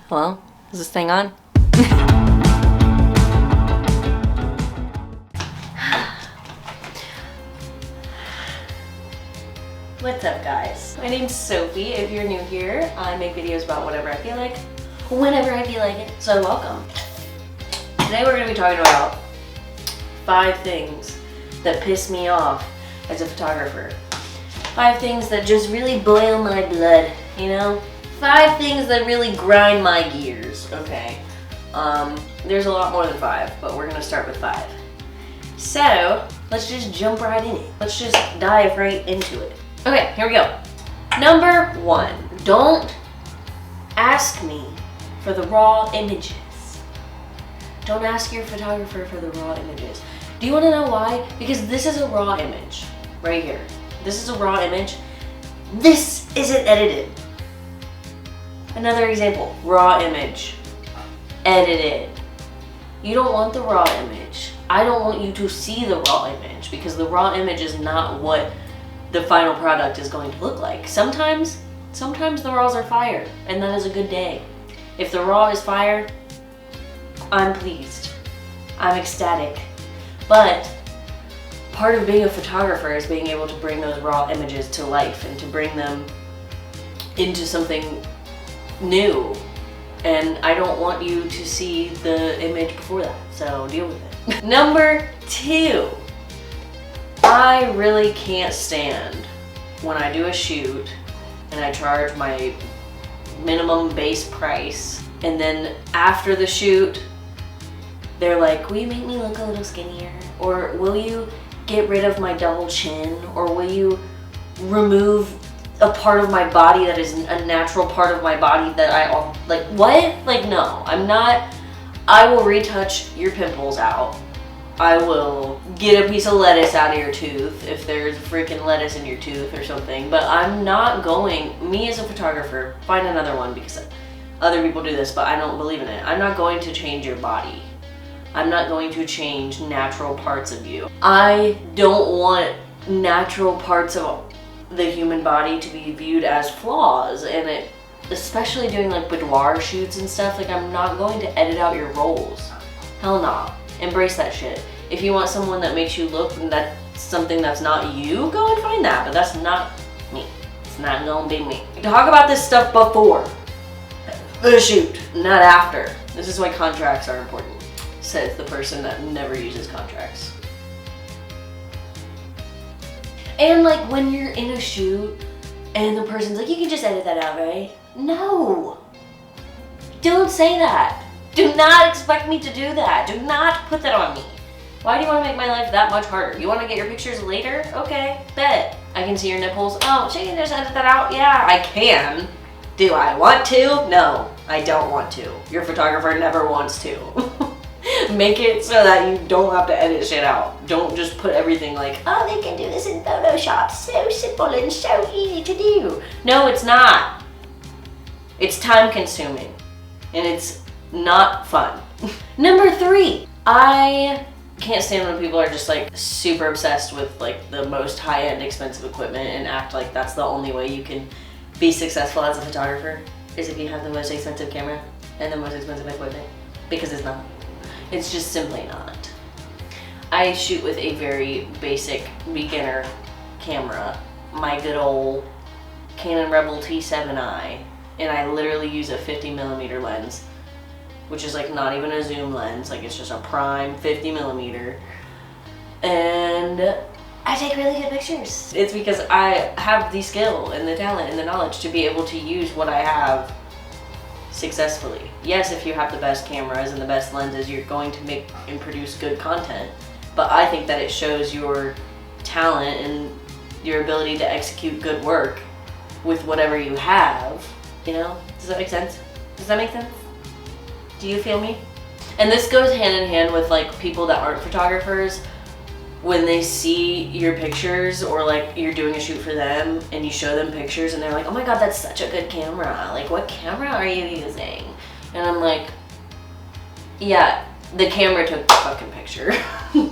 Hello? Is this thing on? What's up, guys? My name's Sophie. If you're new here, I make videos about whatever I feel like, whenever I feel like it, so welcome. Today we're going to be talking about 5 things that piss me off as a photographer. 5 things that just really boil my blood, you know? 5 things that really grind my gears, okay? There's a lot more than 5, but we're gonna start with 5. So, let's just jump right in it. Let's just dive right into it. Okay, here we go. Number 1, don't ask me for the raw images. Don't ask your photographer for the raw images. Do you wanna know why? Because this is a raw image, right here. This is a raw image. This isn't edited. Another example, raw image, edited. You don't want the raw image. I don't want you to see the raw image because the raw image is not what the final product is going to look like. Sometimes the raws are fire, and that is a good day. If the raw is fire, I'm pleased. I'm ecstatic. But part of being a photographer is being able to bring those raw images to life and to bring them into something new, and I don't want you to see the image before that, so deal with it. Number 2, I really can't stand when I do a shoot and I charge my minimum base price, and then after the shoot they're like, will you make me look a little skinnier, or will you get rid of my double chin, or will you remove a part of my body that is a natural part of my body that like, what? Like, no, I'm not. I will retouch your pimples out. I will get a piece of lettuce out of your tooth if there's freaking lettuce in your tooth or something, but I'm not going, me as a photographer, find another one because other people do this, but I don't believe in it. I'm not going to change your body. I'm not going to change natural parts of you. I don't want natural parts of the human body to be viewed as flaws, and it, especially doing like boudoir shoots and stuff, like I'm not going to edit out your rolls. Hell no. Embrace that shit. If you want someone that makes you look and that's something that's not you, go and find that, but that's not me. It's not gonna be me. Talk about this stuff before the shoot, not after. This is why contracts are important, says the person that never uses contracts. And like when you're in a shoot and the person's like, you can just edit that out, right? No, don't say that. Do not expect me to do that. Do not put that on me. Why do you want to make my life that much harder? You want to get your pictures later? Okay, bet. I can see your nipples. Oh, she can just edit that out? Yeah, I can. Do I want to? No, I don't want to. Your photographer never wants to. Make it so that you don't have to edit shit out. Don't just put everything like, oh, they can do this in Photoshop. So simple and so easy to do. No, it's not. It's time consuming and it's not fun. Number 3, I can't stand when people are just like super obsessed with like the most high-end expensive equipment and act like that's the only way you can be successful as a photographer is if you have the most expensive camera and the most expensive equipment, because it's not. It's just simply not. I shoot with a very basic beginner camera, my good old Canon Rebel T7i, and I literally use a 50mm lens, which is like not even a zoom lens, like it's just a prime 50mm, and I take really good pictures. It's because I have the skill and the talent and the knowledge to be able to use what I have successfully. Yes, if you have the best cameras and the best lenses, you're going to make and produce good content, but I think that it shows your talent and your ability to execute good work with whatever you have, you know? Does that make sense? Does that make sense? Do you feel me? And this goes hand in hand with like people that aren't photographers. When they see your pictures or like you're doing a shoot for them and you show them pictures and they're like, oh my god, that's such a good camera. Like, what camera are you using? And I'm like, yeah, the camera took the fucking picture.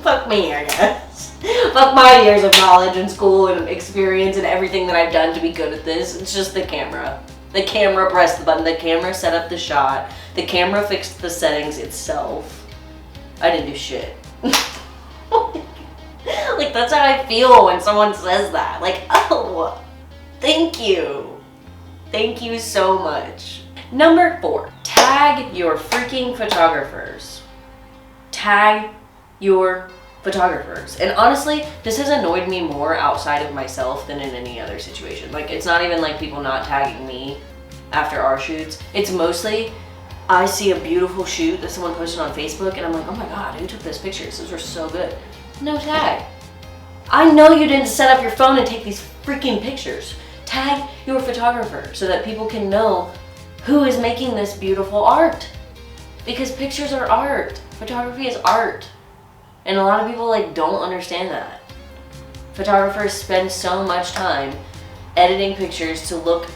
Fuck me, I guess. Fuck my years of knowledge and school and experience and everything that I've done to be good at this. It's just the camera. The camera pressed the button. The camera set up the shot. The camera fixed the settings itself. I didn't do shit. Like, that's how I feel when someone says that. Like, oh, thank you. Thank you so much. Number 4, tag your freaking photographers. Tag your photographers. And honestly, this has annoyed me more outside of myself than in any other situation. Like, it's not even like people not tagging me after our shoots. It's mostly I see a beautiful shoot that someone posted on Facebook and I'm like, oh my God, who took those pictures? Those were so good. No tag. I know you didn't set up your phone and take these freaking pictures. Tag your photographer so that people can know who is making this beautiful art. Because pictures are art. Photography is art. And a lot of people like don't understand that. Photographers spend so much time editing pictures to look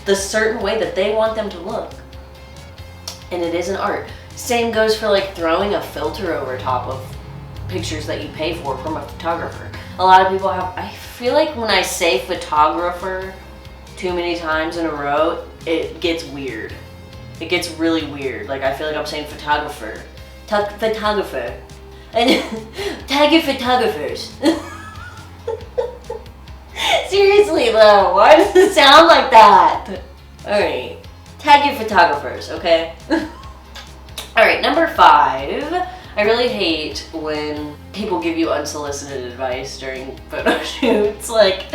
the certain way that they want them to look. And it is an art. Same goes for like throwing a filter over top of pictures that you pay for from a photographer. A lot of people have, I feel like when I say photographer too many times in a row, it gets weird. It gets really weird. Like I feel like I'm saying photographer. Photographer. And tag your photographers. Seriously though, why does it sound like that? Alright, tag your photographers, okay? Alright, number 5. I really hate when people give you unsolicited advice during photo shoots. Like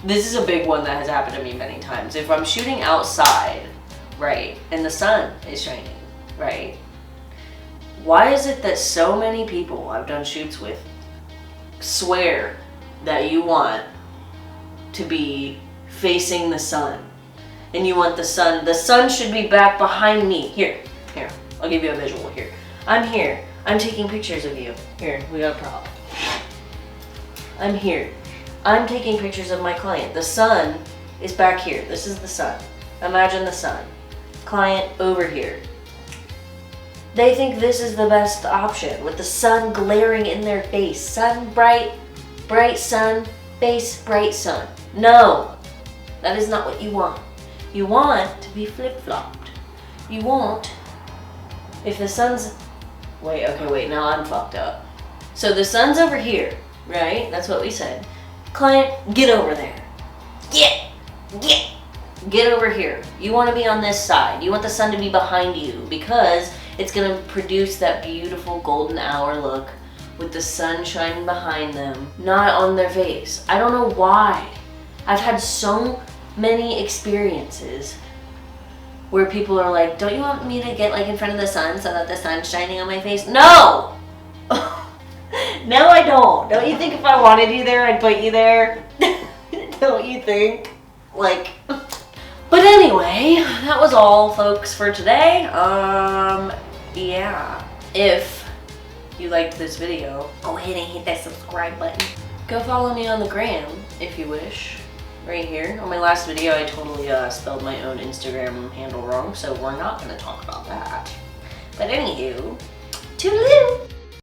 this is a big one that has happened to me many times. If I'm shooting outside, right, and the sun is shining, right, why is it that so many people I've done shoots with swear that you want to be facing the sun? And you want the sun should be back behind me. Here, I'll give you a visual here. I'm here. I'm taking pictures of you. Here, we got a prop. I'm here. I'm taking pictures of my client. The sun is back here. This is the sun. Imagine the sun. Client over here. They think this is the best option with the sun glaring in their face. Sun bright, bright sun, face bright sun. No, that is not what you want. You want to be flip-flopped. You want, if the sun's, wait, now I'm fucked up. So the sun's over here, right? That's what we said. Client, get over there. Get over here. You want to be on this side. You want the sun to be behind you because it's going to produce that beautiful golden hour look with the sun shining behind them, not on their face. I don't know why. I've had so many experiences where people are like, don't you want me to get like in front of the sun so that the sun's shining on my face? No! No, I don't. Don't you think if I wanted you there, I'd put you there? Don't you think? Like, but anyway, that was all, folks, for today. Yeah. If you liked this video, go ahead and hit that subscribe button. Go follow me on the gram if you wish. Right here. On my last video, I totally spelled my own Instagram handle wrong, so we're not going to talk about that. But anywho, toodaloo!